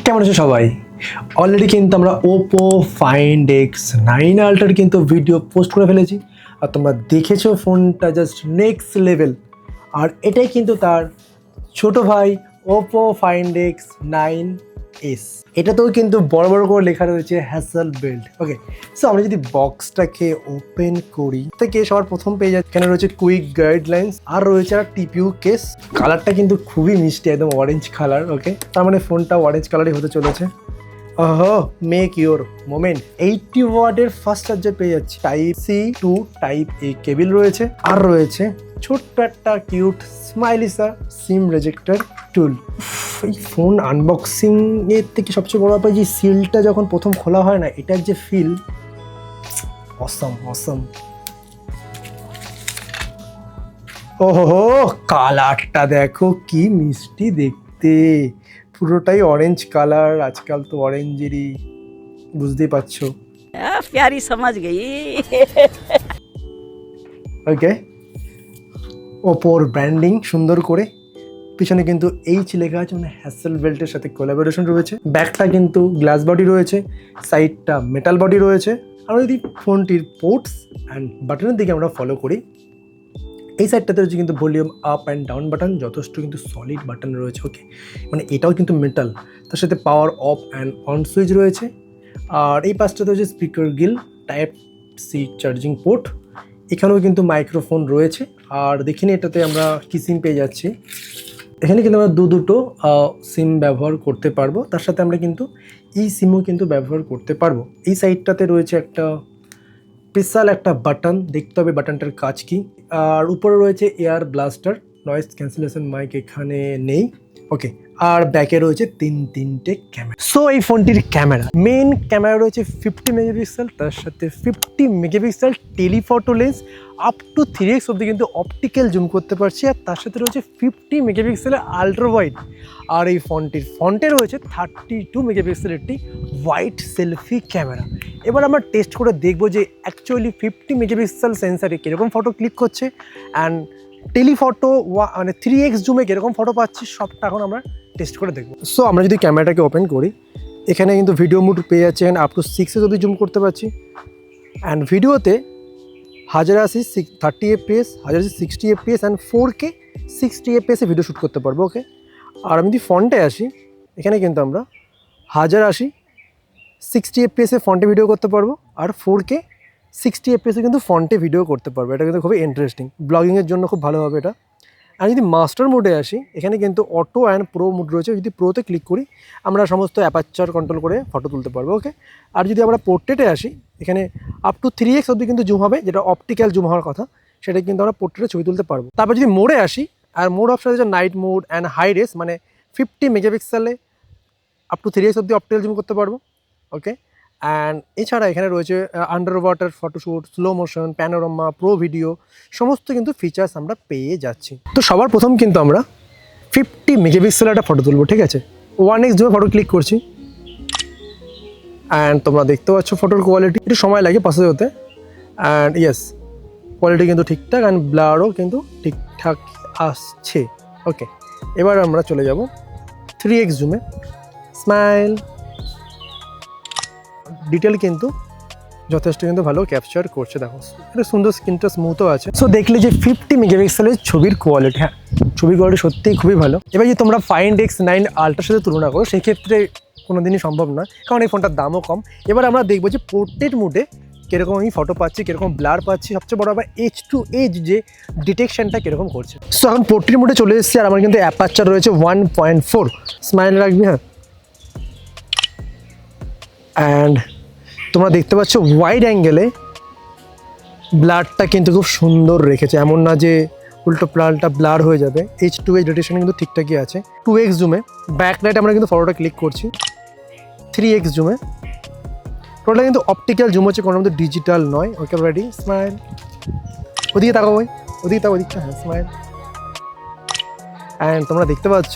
কেমন আছো সবাই? অলরেডি কিন্তু আমরা ওপো ফাইন্ড এক্স 9 আল্ট্রার কিন্তু ভিডিও পোস্ট করে ফেলেছি, আর তোমরা দেখেছো ফোনটা জাস্ট নেক্সট লেভেল। আর এটাই কিন্তু তার ছোট ভাই ওপো ফাইন্ড এক্স 9s। এটাতেও কিন্তু বড় বড় করে লেখা রয়েছে হ্যাসেল বিল্ড। ওকে, সো আমরা যদি বক্সটাকে ওপেন করি থেকে সবার প্রথম পেয়ে যাচ্ছে এখানে রয়েছে কুইক গাইডলাইন্স, আর রয়েছে আর টিপিইউ কেস। কালারটা কিন্তু খুবই মিষ্টি, একদম অরেঞ্জ কালার। ওকে, তার মানে ফোনটা অরেঞ্জ কালারই হতে চলেছে। ওহো, মেক ইউর মোমেন্ট। 80 ওয়াটের ফাস্ট চার্জার পেয়ে যাচ্ছে, টাইপ সি টু টাইপ এ কেবিল রয়েছে, আর রয়েছে ছোট্ট একটা কিউট স্মাইলিসা সিম রেজেক্টর টুল। এই ফোন আনবক্সিং এর থেকে সবচেয়ে বড় ব্যাপার যে সিলটা যখন প্রথম খোলা হয় না, এটার যে ফিল, অসম অসম। ওহো, কালারটা দেখো কি মিষ্টি দেখতে, পুরোটাই অরেঞ্জ কালার। আজকাল তো অরেঞ্জেরই, বুঝতেই পারছো। प्यारी समझ गई। ওকে, ওপোর ব্র্যান্ডিং সুন্দর করে, পিছনে কিন্তু এইচ লেখা আছে, মানে হ্যাসেল বেল্টের সাথে কোলাবোরেশন রয়েছে। ব্যাকটা কিন্তু গ্লাস বডি রয়েছে, সাইডটা মেটাল বডি রয়েছে। আর যদি ফোনটির পোর্টস অ্যান্ড বাটনের দিকে আমরা ফলো করি, এই সাইডটাতে রয়েছে কিন্তু volume up and down button, যথেষ্ট কিন্তু সলিড বাটন রয়েছে। ওকে, মানে এটাও কিন্তু মেটাল, তার সাথে power off and on switch রয়েছে। আর এই পাশটাতে হচ্ছে speaker grill, type C charging port, এখানেও কিন্তু মাইক্রোফোন রয়েছে। আর দেখিনি এটাতে আমরা কি সিম পেয়ে যাচ্ছি, এখানে কিন্তু আমরা দুটো সিম ব্যবহার করতে পারবো, তার সাথে আমরা কিন্তু এই সিমও কিন্তু ব্যবহার করতে পারবো। এই সাইডটাতে রয়েছে একটা স্পেশাল একটা বাটন, দেখতে হবে বাটনটার কাজ কি। আর উপরে রয়েছে air blaster, noise cancellation mic এখানে নেই। ওকে, আর ব্যাকে রয়েছে তিনটে ক্যামেরা। সো এই ফোনটির ক্যামেরা, মেইন ক্যামেরা রয়েছে 50 মেগাপিক্সেল, তার সাথে 50 megapixel telephoto lens, up to 3x অব্দি কিন্তু অপটিক্যাল জুম করতে পারছি। আর তার সাথে রয়েছে 50 মেগাপিক্সেলের আলট্রা ওয়াইড। আর এই ফন্টে রয়েছে 32 মেগাপিক্সেলের একটি ওয়াইড সেলফি ক্যামেরা। এবার আমরা টেস্ট করে দেখবো যে অ্যাকচুয়ালি 50 মেগাপিক্সেল সেন্সারে কীরকম ফটো ক্লিক করছে, অ্যান্ড টেলিফটো মানে 3x জুমে কীরকম ফটো পাচ্ছি, সবটা এখন আমরা টেস্ট করে দেখবো। সো আমরা যদি ক্যামেরাটাকে ওপেন করি, এখানে কিন্তু ভিডিও মোড পেয়ে যাচ্ছে, অ্যান্ড আপ টু 6 অব্দি জুম করতে পারছি। অ্যান্ড ভিডিওতে 1080 30 fps, 1080 60 fps and 4K 60 fps video shoot করতে পারবো। ওকে, আর আমি যদি ফন্টে আসি, এখানে কিন্তু আমরা 1080 60 fps ফন্টে ভিডিও করতে পারবো, আর 4K 60 fps কিন্তু ফন্টে ভিডিও করতে পারবো। এটা কিন্তু খুবই ইন্টারেস্টিং, ব্লগিংয়ের জন্য খুব ভালো হবে এটা। আর যদি মাস্টার মোডে আসি, এখানে কিন্তু অটো অ্যান্ড প্রো মোড রয়েছে। যদি প্রোতে ক্লিক করি, আমরা সমস্ত অ্যাপারচার কন্ট্রোল করে ফটো তুলতে পারবো। ওকে, আর যদি আমরা পোর্ট্রেটে আসি, এখানে আপ টু 3x অব্দি কিন্তু জুম হবে, যেটা অপটিক্যাল জুম হওয়ার কথা, সেটা কিন্তু আমরা পোর্ট্রেটে ছবি তুলতে পারবো। তারপর যদি মোডে আসি, আর মোড অপশন হচ্ছে night mode and high res, মানে 50 মেগাপিক্সেলে আপ টু 3x অব্দি অপটিক্যাল জুম করতে পারবো। ওকে, অ্যান্ড এছাড়া এখানে রয়েছে under water photoshoot, slow motion, panorama, pro video, সমস্ত কিন্তু ফিচার্স আমরা পেয়ে যাচ্ছি। তো সবার প্রথম কিন্তু আমরা 50 মেগাপিক্সেলের একটা ফটো তুলবো। ঠিক আছে, 1x জুমে ফটো ক্লিক করছি, অ্যান্ড তোমরা দেখতে পাচ্ছ ফটোর কোয়ালিটি একটু সময় লাগে প্রসেস হতে। অ্যান্ড ইয়েস, কোয়ালিটি কিন্তু ঠিকঠাক, অ্যান্ড ব্লারও কিন্তু ঠিকঠাক আসছে। ওকে, এবার আমরা চলে যাব 3x জুমে, স্মাইল, ডিটেল কিন্তু যথেষ্ট কিন্তু ভালো ক্যাপচার করছে। দেখো এটা সুন্দর, স্ক্রিনটা স্মুথও আছে। সো দেখলে যে 50 মেগাপিক্সেলের ছবির কোয়ালিটি, হ্যাঁ ছবির কোয়ালিটি সত্যিই খুবই ভালো। এবার যদি তোমরা ফাইন্ড এক্স 9 আল্ট্রার সাথে তুলনা করো, সেক্ষেত্রে কোনো দিনই সম্ভব নয়, কারণ এই ফোনটার দামও কম। এবার আমরা দেখবো যে পোর্ট্রেট মোডে কীরকম আমি ফটো পাচ্ছি, কীরকম ব্লার পাচ্ছি, সবচেয়ে বড় আবার H2H যে ডিটেকশনটা কীরকম করছে। সো এখন পোর্ট্রেট মোডে চলে এসেছি, আর আমার কিন্তু অ্যাপারচার রয়েছে 1.4, স্মাইল রাখবি। হ্যাঁ, অ্যান্ড তোমরা দেখতে পাচ্ছ ওয়াইড অ্যাঙ্গেলে ব্লারটা কিন্তু খুব সুন্দর রেখেছে, এমন না যে উল্টো পাল্টা ব্লার হয়ে যাবে। H2H ডিটেকশন কিন্তু ঠিকঠাকই আছে। 2x জুমে ব্যাকলাইট আমরা কিন্তু ফটোটা ক্লিক করছি, 3x জুমে টোটাল কিন্তু অপটিক্যাল জুম হচ্ছে, কোনো মধ্যে ডিজিটাল নয়। ওকে, রেডি, স্মাইল, ওদিকে তাকাও, ওদিকে তাকাও, ওদিকটা, হ্যাঁ স্মাইল। অ্যান্ড তোমরা দেখতে পাচ্ছ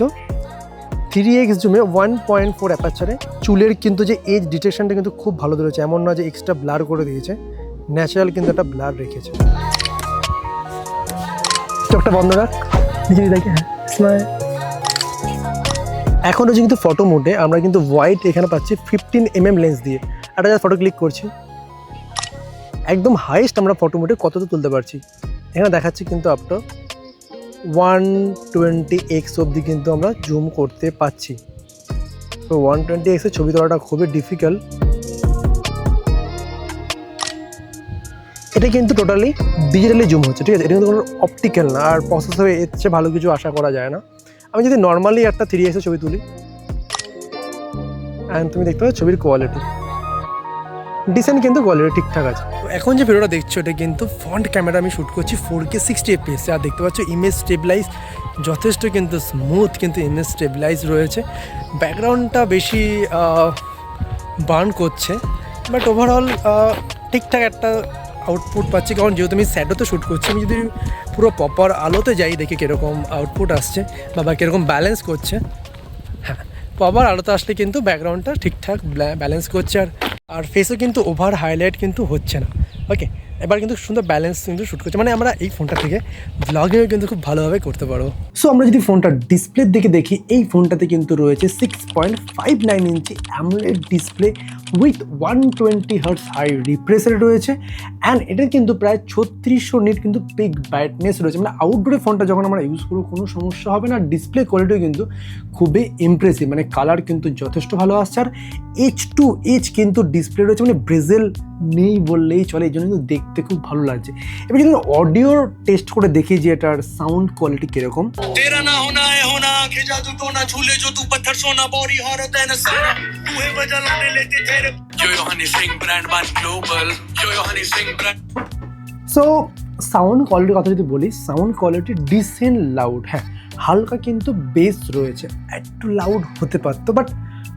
3x জুমে 1.4 অ্যাপারচারে চুলের কিন্তু যে এজ ডিটেকশনটা কিন্তু খুব ভালো ধরেছে, এমন না যে এক্সট্রা ব্লার করে দিয়েছে, ন্যাচারাল কিন্তু একটা ব্লার রেখেছে। চোখটা বন্ধ রাখ, নিজে দেখে, হ্যাঁ স্মাইল। এখন রয়েছে কিন্তু ফটো মোডে, আমরা কিন্তু ওয়াইড এখানে পাচ্ছি 15mm লেন্স দিয়ে। একটা জাস্ট ফটো ক্লিক করছি, একদম হাইয়েস্ট আমরা ফটো মোডে কতটা তুলতে পারছি এখানে দেখাচ্ছি কিন্তু আপটা 120x অবধি কিন্তু আমরা জুম করতে পাচ্ছি। তো 120x এর ছবি তোলাটা খুবই ডিফিকাল্ট। এটা কিন্তু টোটালি ডিজিটালি জুম হচ্ছে, ঠিক আছে, এটা কিন্তু কোনো অপটিক্যাল না, আর প্রসেসরে এর চেয়ে ভালো কিছু আশা করা যায় না। আমি যদি নর্মালি একটা 3x এর ছবি তুলি, অ্যান্ড তুমি দেখতে পাচ্ছ ছবির কোয়ালিটি ডিসেন্ট, কিন্তু কোয়ালিটি ঠিকঠাক আছে। তো এখন যে ভিডিওটা দেখছো এটা কিন্তু ফ্রন্ট ক্যামেরা আমি শ্যুট করছি 4K 60fps, আর দেখতে পাচ্ছ ইমেজ স্টেবিলাইজ যথেষ্ট কিন্তু স্মুথ, কিন্তু ইমেজ স্টেবিলাইজ রয়েছে। ব্যাকগ্রাউন্ডটা বেশি বার্ন করছে, বাট ওভারঅল ঠিকঠাক একটা আউটপুট পাচ্ছি, কারণ যেহেতু আমি স্যাডোতে শ্যুট করছি, আমি যদি পুরো প্রপার আলোতে যাই দেখি কীরকম আউটপুট আসছে বা কীরকম ব্যালেন্স করছে। হ্যাঁ, প্রপার আলোতে আসলে কিন্তু ব্যাকগ্রাউন্ডটা ঠিকঠাক ব্যালেন্স করছে, আর ফেসও কিন্তু ওভার হাইলাইট কিন্তু হচ্ছে না। ওকে, এবার কিন্তু সুন্দর ব্যালেন্স কিন্তু শ্যুট করছে, মানে আমরা এই ফোনটা থেকে ব্লগিংও কিন্তু খুব ভালোভাবে করতে পারবো। সো আমরা যদি ফোনটা ডিসপ্লের দিকে দেখি, এই ফোনটাতে কিন্তু রয়েছে 6.59 inch AMOLED display with 120 Hz high refresh rate রয়েছে, অ্যান্ড এটার কিন্তু প্রায় 3600 নিট কিন্তু পিক ব্রাইটনেস রয়েছে। মানে আউটডোরে ফোনটা যখন আমরা ইউজ করবো কোনো সমস্যা হবে না। ডিসপ্লে কোয়ালিটিও কিন্তু খুবই ইমপ্রেসিভ, মানে কালার কিন্তু যথেষ্ট ভালো আসছে, আর H2H কিন্তু ডিসপ্লে রয়েছে, মানে ব্রেজেল নেই বললেই চলে, এই জন্য কিন্তু দেখতে খুব ভালো লাগছে। এবার যদি অডিওর টেস্ট করে দেখি যে এটার সাউন্ড কোয়ালিটি কীরকম। সো সাউন্ড কোয়ালিটির কথা যদি বলি, সাউন্ড কোয়ালিটি ডিসেন্ট লাউড, হ্যাঁ হালকা কিন্তু বেস রয়েছে, একটু লাউড হতে পারতো, বাট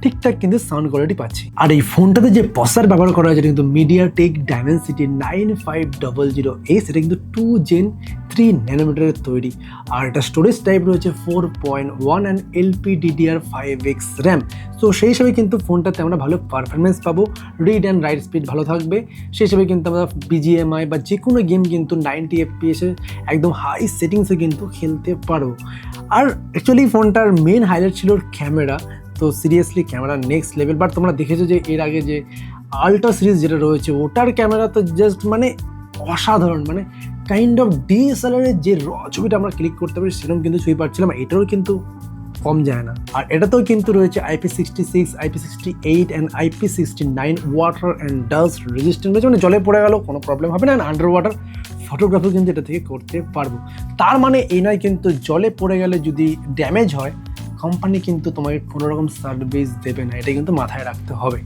ঠিকঠাক কিন্তু সাউন্ড কোয়ালিটি পাচ্ছি। আর এই ফোনটাতে যে প্রসেসর ব্যবহার করা হয়েছে কিন্তু মিডিয়াটেক ডাইমেনসিটি 9500A, সেটা কিন্তু 2 Gen 3 ন্যানোমিটারের তৈরি, আর এটা স্টোরেজ টাইপ রয়েছে 4.1 অ্যান্ড LPDDR5X র্যাম। সো সেই হিসেবে কিন্তু ফোনটাতে আমরা ভালো পারফরমেন্স পাবো, রিড অ্যান্ড রাইট স্পিড ভালো থাকবে, সেই হিসেবে কিন্তু আমরা BGMI বা যে কোনো গেম কিন্তু 90 FPS একদম হাই সেটিংসে কিন্তু খেলতে পারবো। আর অ্যাকচুয়ালি ফোনটার মেন হাইলাইট ছিল ক্যামেরা, তো seriously camera next level. But তোমরা দেখেছো যে এর আগে যে আল্ট্রা সিরিজ যেটা রয়েছে ওটার ক্যামেরা তো জাস্ট মানে অসাধারণ, মানে কাইন্ড অফ DSLR-এর যে ছবিটা আমরা ক্লিক করতে পারি সেরকম কিন্তু ছবি পাচ্ছিলাম, এটারও কিন্তু কম যায় না। আর এটাতেও কিন্তু রয়েছে IP66, IP68 and IP69 water and dust resistant রয়েছে, মানে জলে পড়ে গেলেও কোনো প্রবলেম হবে না, অ্যান্ড আন্ডার ওয়াটার ফটোগ্রাফি কিন্তু এটা থেকে করতে পারবো। তার মানে এই নয় কিন্তু জলে পড়ে গেলে যদি ড্যামেজ হয় কোম্পানি কিন্তু তোমাকে কোনো রকম সার্ভিস দেবে না, এটা কিন্তু মাথায় রাখতে হবে,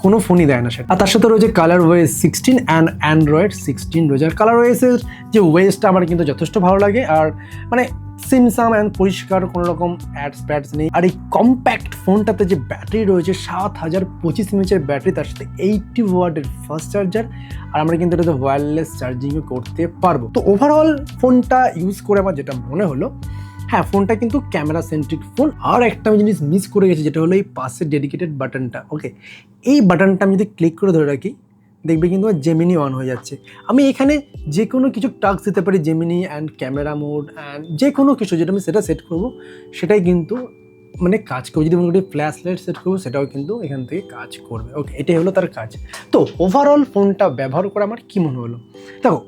কোনো ফোনই দেয় না সেটা। আর তার সাথে রয়েছে ColorOS 16 অ্যান্ড Android 16 রয়েছে। আর ColorOS-এর যে ওয়েসটা আমার কিন্তু যথেষ্ট ভালো লাগে, আর মানে সিমসাম অ্যান্ড পরিষ্কার, কোনো রকম অ্যাডস নেই। আর এই কম্প্যাক্ট ফোনটাতে যে ব্যাটারি রয়েছে 7025 mAh ব্যাটারি, তার সাথে 80 ওয়াটের ফাস্ট চার্জার, আর আমরা কিন্তু এটাতে ওয়্যারলেস চার্জিংও করতে পারবো। তো ওভারঅল ফোনটা ইউজ করে আমার যেটা মনে হলো, হ্যাঁ ফোনটা কিন্তু ক্যামেরা সেন্ট্রিক ফোন। আর একটা আমি জিনিস মিস করে গেছি, যেটা হলো এই পাশের ডেডিকেটেড বাটনটা। ওকে, এই বাটনটা আমি যদি ক্লিক করে ধরে রাখি দেখবে কিন্তু জেমিনি অন হয়ে যাচ্ছে। আমি এখানে যে কোনো কিছু টাস্ক দিতে পারি, Gemini and camera mode and যে কোনো কিছু যেটা আমি সেটা সেট করবো সেটাই কিন্তু মানে কাজ করবে। যদি মোটামুটি ফ্ল্যাশ লাইট সেট করবো সেটাও কিন্তু এখান থেকে কাজ করবে। ওকে, এটাই হলো তার কাজ। তো ওভারঅল ফোনটা ব্যবহার করে আমার কী মনে হলো, দেখো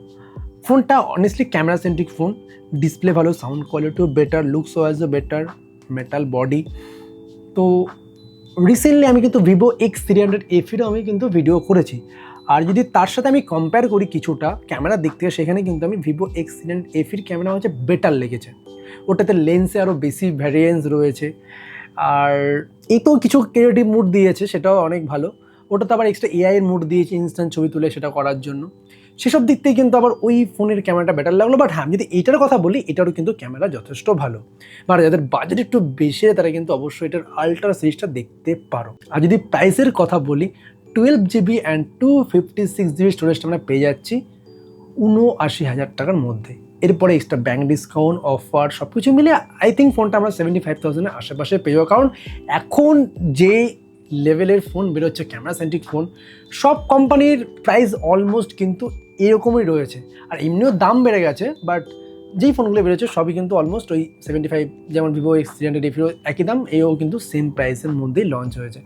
ফোনটা honestly camera centric phone, display ভালো, সাউন্ড কোয়ালিটিও বেটার, লুকস ওয়াইজও বেটার, মেটাল বডি। তো রিসেন্টলি আমি কিন্তু ভিভো X300F-এরও আমি কিন্তু ভিডিও করেছি, আর যদি তার সাথে আমি কম্পেয়ার করি কিছুটা ক্যামেরার দিক থেকে, সেখানে কিন্তু আমি ভিভো X300F-এর ক্যামেরা হচ্ছে বেটার লেগেছে। ওটাতে লেন্সে আরও বেশি ভ্যারিয়েন্স রয়েছে, আর এতেও কিছু ক্রিয়েটিভ মুড দিয়েছে, সেটাও অনেক ভালো। ওটাতে আবার এক্সট্রা AI-এর মুড দিয়েছে ইনস্ট্যান্ট ছবি তুলে সেটা করার জন্য। সেসব দিক থেকে কিন্তু আবার ওই ফোনের ক্যামেরাটা বেটার লাগলো। বাট হ্যাঁ, যদি এইটার কথা বলি, এটারও কিন্তু ক্যামেরা যথেষ্ট ভালো। মানে যাদের বাজেট একটু বেশি তারা কিন্তু অবশ্যই এটার আল্ট্রা সিরিজটা দেখতে পারো। আর যদি প্রাইসের কথা বলি, 12GB অ্যান্ড 256GB স্টোরেজটা আমরা পেয়ে যাচ্ছি 79,000 টাকার মধ্যে। এরপরে এক্সট্রা ব্যাঙ্ক ডিসকাউন্ট, অফার সব কিছু মিলে আই থিঙ্ক ফোনটা আমরা 75,000-এর আশেপাশে পেয়ে যাবো। কারণ এখন যে লেভেলের ফোন বেরোচ্ছে ক্যামেরা সেন্ট্রিক ফোন, সব কোম্পানির প্রাইস অলমোস্ট কিন্তু এরকমই রয়েছে। আর এমনিও দাম বেড়ে গেছে, বাট যেই ফোনগুলো বেরোচ্ছে সবই কিন্তু অলমোস্ট ওই 75, যেমন ভিভো X300 এফিও একই দাম, এও কিন্তু সেম প্রাইসের মধ্যেই লঞ্চ হয়েছে।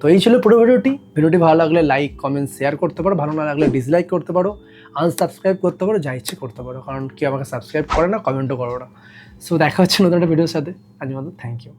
তো এই ছিল পুরো ভিডিওটি ভালো লাগলে লাইক কমেন্ট শেয়ার করতে পারো, ভালো না লাগলে ডিসলাইক করতে পারো, আনসাবস্ক্রাইব করতে পারো, যা ইচ্ছে করতে পারো, কারণ কেউ আমাকে সাবস্ক্রাইব করে না, কমেন্টও করো না। সো দেখা হচ্ছে নতুন একটা ভিডিওর সাথে, আজকের মতো থ্যাংক ইউ।